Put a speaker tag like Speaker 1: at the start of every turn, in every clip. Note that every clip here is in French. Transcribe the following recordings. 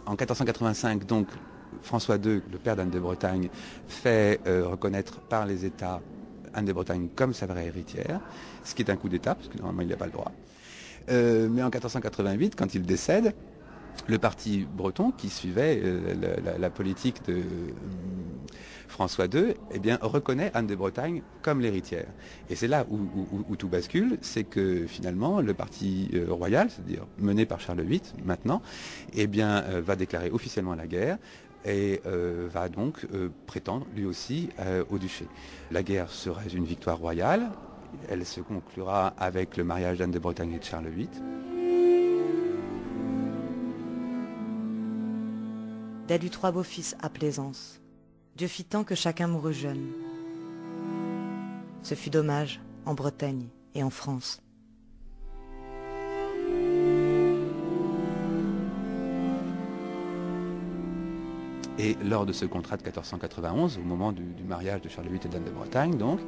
Speaker 1: En 1485, donc, François II, le père d'Anne de Bretagne, fait reconnaître par les États Anne de Bretagne comme sa vraie héritière, ce qui est un coup d'État, parce que normalement il n'y a pas le droit. Mais en 1488, quand il décède, le parti breton, qui suivait la politique de François II, eh bien, reconnaît Anne de Bretagne comme l'héritière. Et c'est là où tout bascule, c'est que finalement le parti royal, c'est-à-dire mené par Charles VIII maintenant, eh bien, va déclarer officiellement la guerre et va donc prétendre lui aussi au duché. La guerre sera une victoire royale, elle se conclura avec le mariage d'Anne de Bretagne et de Charles VIII.
Speaker 2: D'elle eut 3 beaux-fils à Plaisance. Dieu fit tant que chacun mourut jeune. Ce fut dommage en Bretagne et en France.
Speaker 1: Et lors de ce contrat de 1491, au moment du mariage de Charles VIII et d'Anne de Bretagne, donc,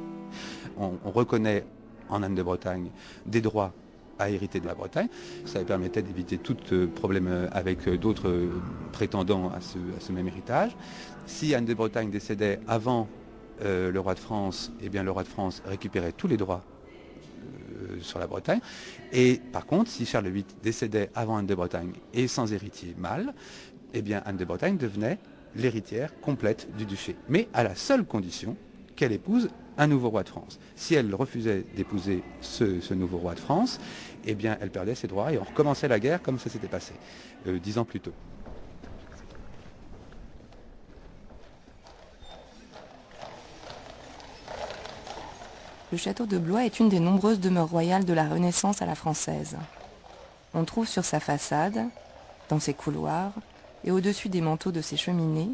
Speaker 1: on reconnaît en Anne de Bretagne des droits à hériter de la Bretagne. Ça permettait d'éviter tout problème avec d'autres prétendants à ce même héritage. Si Anne de Bretagne décédait avant le roi de France, eh bien le roi de France récupérait tous les droits sur la Bretagne. Et par contre, si Charles VIII décédait avant Anne de Bretagne et sans héritier mâle, eh bien Anne de Bretagne devenait l'héritière complète du duché. Mais à la seule condition qu'elle épouse un nouveau roi de France. Si elle refusait d'épouser ce nouveau roi de France, eh bien, elle perdait ses droits et on recommençait la guerre comme ça s'était passé 10 ans plus tôt.
Speaker 3: Le château de Blois est une des nombreuses demeures royales de la Renaissance à la française. On trouve sur sa façade, dans ses couloirs et au-dessus des manteaux de ses cheminées,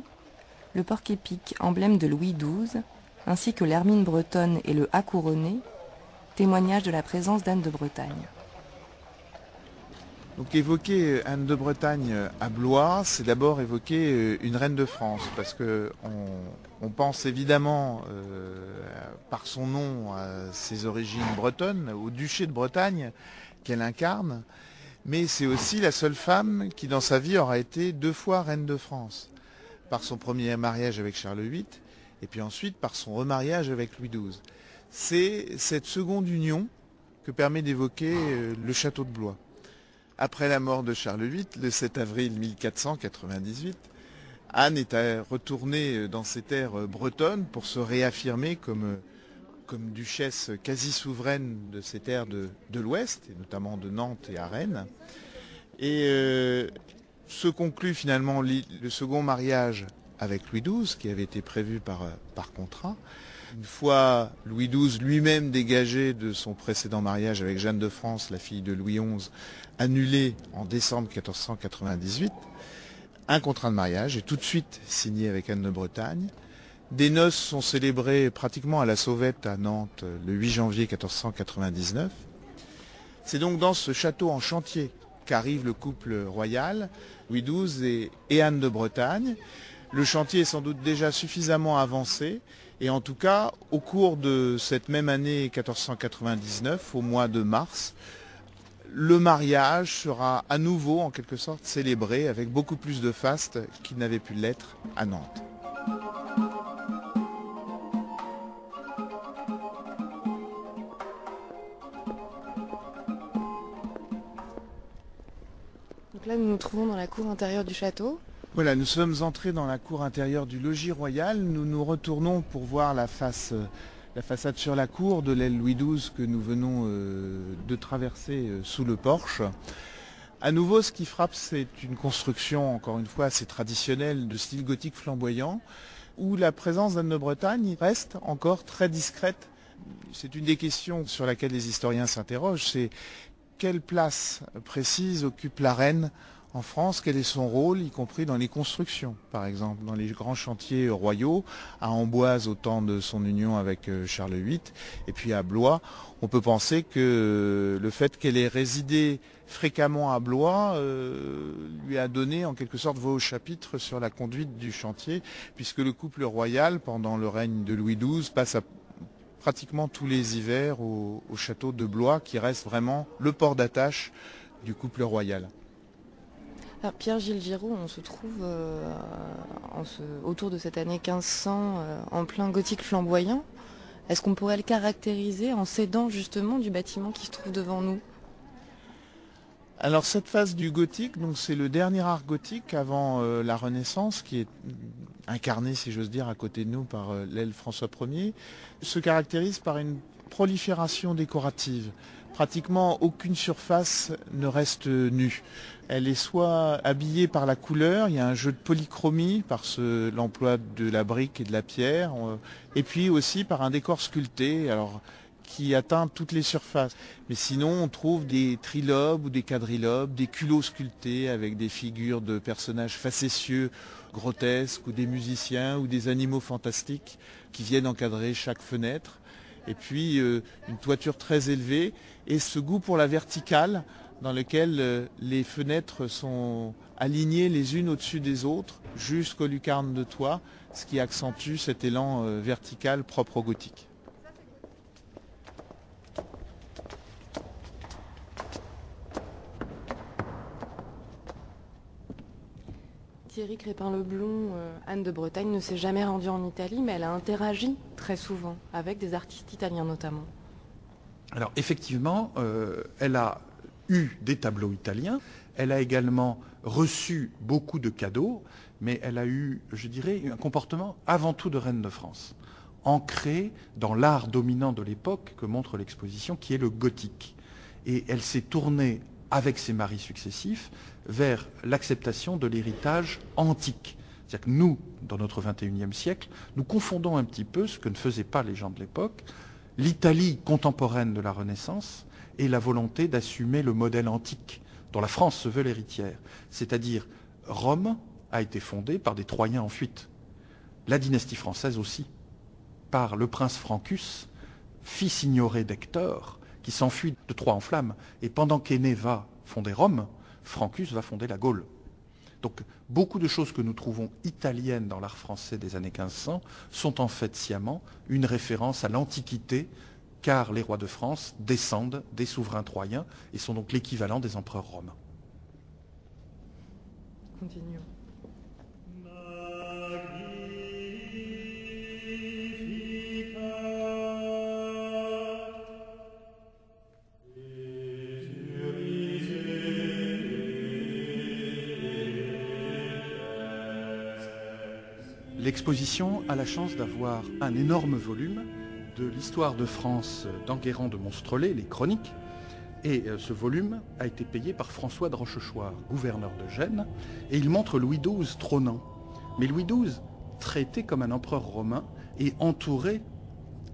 Speaker 3: le porc-épic, emblème de Louis XII, ainsi que l'hermine bretonne et le A couronné, témoignage de la présence d'Anne de Bretagne.
Speaker 4: Donc évoquer Anne de Bretagne à Blois, c'est d'abord évoquer une reine de France, parce que on pense évidemment par son nom à ses origines bretonnes, au duché de Bretagne qu'elle incarne, mais c'est aussi la seule femme qui dans sa vie aura été 2 fois reine de France, par son premier mariage avec Charles VIII, et puis ensuite par son remariage avec Louis XII. C'est cette seconde union que permet d'évoquer le château de Blois. Après la mort de Charles VIII, le 7 avril 1498, Anne est retournée dans ses terres bretonnes pour se réaffirmer comme duchesse quasi souveraine de ces terres de l'Ouest, et notamment de Nantes et à Rennes. Et se conclut finalement le second mariage avec Louis XII, qui avait été prévu par contrat. Une fois Louis XII lui-même dégagé de son précédent mariage avec Jeanne de France, la fille de Louis XI, annulé en décembre 1498, un contrat de mariage est tout de suite signé avec Anne de Bretagne. Des noces sont célébrées pratiquement à la sauvette à Nantes le 8 janvier 1499. C'est donc dans ce château en chantier qu'arrive le couple royal, Louis XII et Anne de Bretagne. Le chantier est sans doute déjà suffisamment avancé et en tout cas, au cours de cette même année 1499, au mois de mars, le mariage sera à nouveau en quelque sorte célébré avec beaucoup plus de faste qu'il n'avait pu l'être à Nantes.
Speaker 5: Donc là, nous nous trouvons dans la cour intérieure du château.
Speaker 4: Voilà, nous sommes entrés dans la cour intérieure du logis royal. Nous nous retournons pour voir la façade sur la cour de l'aile Louis XII que nous venons de traverser sous le porche. À nouveau, ce qui frappe, c'est une construction, encore une fois, assez traditionnelle de style gothique flamboyant, où la présence d'Anne de Bretagne reste encore très discrète. C'est une des questions sur laquelle les historiens s'interrogent, c'est quelle place précise occupe la reine en France, quel est son rôle, y compris dans les constructions, par exemple, dans les grands chantiers royaux, à Amboise au temps de son union avec Charles VIII, et puis à Blois. On peut penser que le fait qu'elle ait résidé fréquemment à Blois lui a donné en quelque sorte voix au chapitre sur la conduite du chantier, puisque le couple royal, pendant le règne de Louis XII, passe pratiquement tous les hivers au château de Blois, qui reste vraiment le port d'attache du couple royal.
Speaker 5: Alors, Pierre-Gilles Giraud, on se trouve autour de cette année 1500 en plein gothique flamboyant. Est-ce qu'on pourrait le caractériser en s'aidant justement du bâtiment qui se trouve devant nous?
Speaker 4: Alors cette phase du gothique, donc c'est le dernier art gothique avant la Renaissance, qui est incarné, si j'ose dire, à côté de nous par l'aile François Ier, se caractérise par une prolifération décorative. Pratiquement aucune surface ne reste nue. Elle est soit habillée par la couleur, il y a un jeu de polychromie par l'emploi de la brique et de la pierre, et puis aussi par un décor sculpté. Alors, qui atteint toutes les surfaces. Mais sinon, on trouve des trilobes ou des quadrilobes, des culots sculptés avec des figures de personnages facétieux, grotesques, ou des musiciens, ou des animaux fantastiques qui viennent encadrer chaque fenêtre. Et puis, une toiture très élevée et ce goût pour la verticale dans lequel les fenêtres sont alignées les unes au-dessus des autres jusqu'aux lucarnes de toit, ce qui accentue cet élan vertical propre au gothique.
Speaker 5: Thierry Crépin-Leblond, Anne de Bretagne ne s'est jamais rendue en Italie, mais elle a interagi très souvent avec des artistes italiens notamment.
Speaker 6: Alors effectivement, elle a eu des tableaux italiens, elle a également reçu beaucoup de cadeaux, mais elle a eu, je dirais, un comportement avant tout de reine de France, ancré dans l'art dominant de l'époque que montre l'exposition, qui est le gothique. Et elle s'est tournée avec ses maris successifs, vers l'acceptation de l'héritage antique. C'est-à-dire que nous, dans notre XXIe siècle, nous confondons un petit peu ce que ne faisaient pas les gens de l'époque, l'Italie contemporaine de la Renaissance et la volonté d'assumer le modèle antique dont la France se veut l'héritière. C'est-à-dire, Rome a été fondée par des Troyens en fuite. La dynastie française aussi, par le prince Francus, fils ignoré d'Hector, qui s'enfuit de Troie en flammes. Et pendant qu'Énée va fonder Rome, Francus va fonder la Gaule. Donc beaucoup de choses que nous trouvons italiennes dans l'art français des années 1500 sont en fait sciemment une référence à l'Antiquité, car les rois de France descendent des souverains troyens et sont donc l'équivalent des empereurs romains.
Speaker 5: Continuons.
Speaker 6: L'exposition a la chance d'avoir un énorme volume de l'histoire de France d'Enguerrand de Monstrelet, les chroniques, et ce volume a été payé par François de Rochechouart, gouverneur de Gênes, et il montre Louis XII trônant. Mais Louis XII, traité comme un empereur romain, est entouré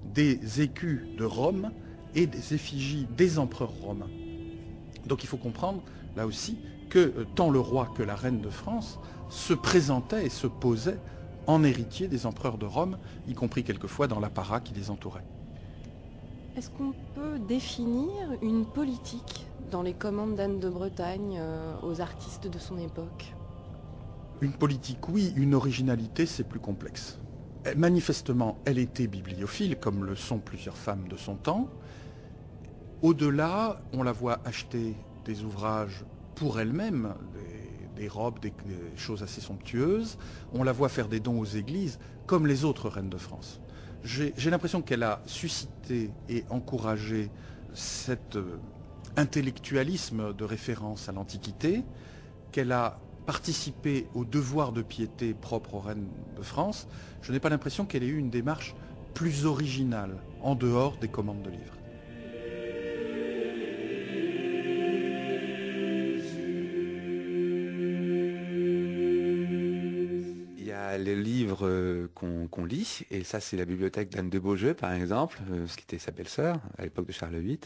Speaker 6: des écus de Rome et des effigies des empereurs romains. Donc il faut comprendre, là aussi, que tant le roi que la reine de France se présentaient et se posaient en héritier des empereurs de Rome, y compris quelquefois dans l'apparat qui les entourait.
Speaker 5: Est-ce qu'on peut définir une politique dans les commandes d'Anne de Bretagne aux artistes de son époque?
Speaker 6: Une politique, oui, une originalité, c'est plus complexe. Manifestement, elle était bibliophile, comme le sont plusieurs femmes de son temps. Au-delà, on la voit acheter des ouvrages pour elle-même, des robes, des choses assez somptueuses. On la voit faire des dons aux églises, comme les autres reines de France. J'ai l'impression qu'elle a suscité et encouragé cet intellectualisme de référence à l'Antiquité, qu'elle a participé au devoir de piété propre aux reines de France. Je n'ai pas l'impression qu'elle ait eu une démarche plus originale, en dehors des commandes de livres.
Speaker 1: Les livres qu'on lit, et ça c'est la bibliothèque d'Anne de Beaujeu par exemple, ce qui était sa belle-sœur à l'époque de Charles VIII.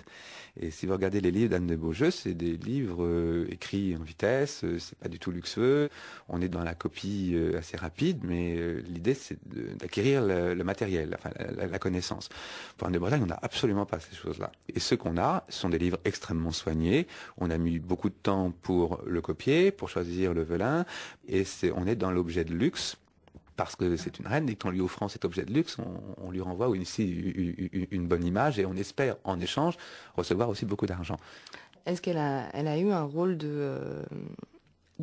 Speaker 1: Et si vous regardez les livres d'Anne de Beaujeu, c'est des livres écrits en vitesse, c'est pas du tout luxueux, on est dans la copie assez rapide, mais l'idée c'est d'acquérir le matériel, enfin la connaissance. Pour Anne de Bretagne, on n'a absolument pas ces choses-là. Et ce qu'on a, ce sont des livres extrêmement soignés, on a mis beaucoup de temps pour le copier, pour choisir le velin, et on est dans l'objet de luxe, parce que c'est une reine, et qu'on lui offrant cet objet de luxe, on lui renvoie ici une bonne image, et on espère en échange recevoir aussi beaucoup d'argent.
Speaker 5: Est-ce qu'elle a eu un rôle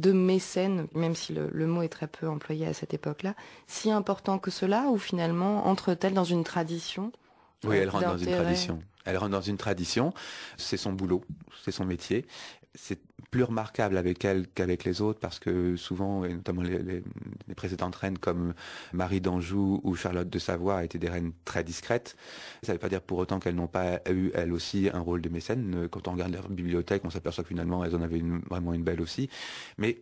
Speaker 5: de mécène, même si le mot est très peu employé à cette époque-là, si important que cela, ou finalement entre-t-elle dans une tradition?
Speaker 1: Oui, elle rentre dans une
Speaker 5: d'intérêt.
Speaker 1: tradition. Elle rentre dans une tradition, c'est son boulot, c'est son métier. C'est plus remarquable avec elle qu'avec les autres parce que souvent, et notamment les précédentes reines comme Marie d'Anjou ou Charlotte de Savoie étaient des reines très discrètes. Ça ne veut pas dire pour autant qu'elles n'ont pas eu, elles aussi, un rôle de mécène. Quand on regarde leur bibliothèque, on s'aperçoit que finalement, elles en avaient vraiment une belle aussi. Mais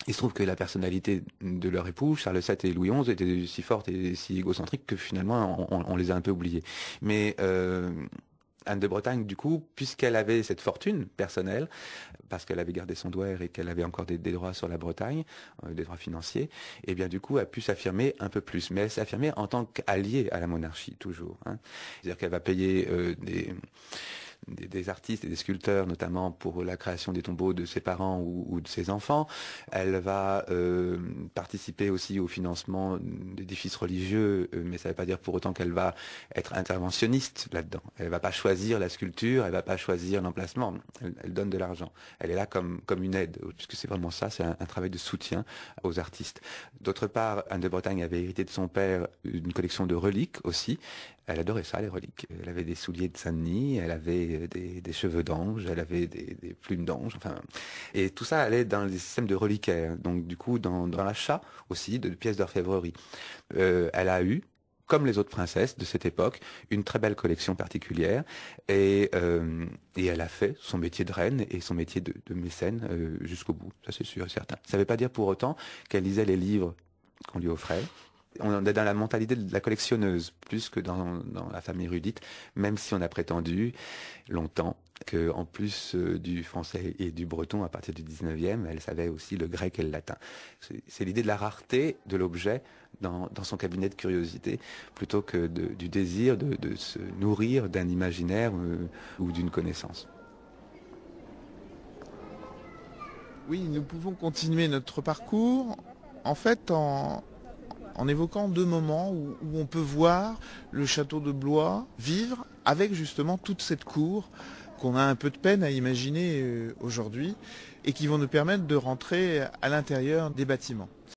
Speaker 1: il se trouve que la personnalité de leur époux, Charles VII et Louis XI, était si forte et si égocentrique que finalement on les a un peu oubliés. Mais Anne de Bretagne, du coup, puisqu'elle avait cette fortune personnelle, parce qu'elle avait gardé son douaire et qu'elle avait encore des droits sur la Bretagne, des droits financiers, et bien du coup a pu s'affirmer un peu plus. Mais elle s'est affirmée en tant qu'alliée à la monarchie, toujours. Hein. C'est-à-dire qu'elle va payer des artistes et des sculpteurs, notamment pour la création des tombeaux de ses parents ou de ses enfants. Elle va participer aussi au financement d'édifices religieux, mais ça ne veut pas dire pour autant qu'elle va être interventionniste là-dedans. Elle ne va pas choisir la sculpture, elle ne va pas choisir l'emplacement. Elle donne de l'argent. Elle est là comme une aide, puisque c'est vraiment ça, c'est un travail de soutien aux artistes. D'autre part, Anne de Bretagne avait hérité de son père une collection de reliques aussi. Elle adorait ça, les reliques. Elle avait des souliers de Saint-Denis, elle avait des cheveux d'ange, elle avait des plumes d'ange, enfin. Et tout ça allait dans les systèmes de reliquaires. Donc, du coup, dans l'achat aussi de pièces d'orfèvrerie. Elle a eu, comme les autres princesses de cette époque, une très belle collection particulière. Et elle a fait son métier de reine et son métier de mécène jusqu'au bout. Ça, c'est sûr et certain. Ça ne veut pas dire pour autant qu'elle lisait les livres qu'on lui offrait. On est dans la mentalité de la collectionneuse, plus que dans la famille érudite, même si on a prétendu longtemps qu'en plus du français et du breton, à partir du 19e, elle savait aussi le grec et le latin. C'est l'idée de la rareté de l'objet dans son cabinet de curiosité, plutôt que du désir de se nourrir d'un imaginaire ou d'une connaissance.
Speaker 4: Oui, nous pouvons continuer notre parcours, en fait, en évoquant deux moments où on peut voir le château de Blois vivre avec justement toute cette cour qu'on a un peu de peine à imaginer aujourd'hui et qui vont nous permettre de rentrer à l'intérieur des bâtiments.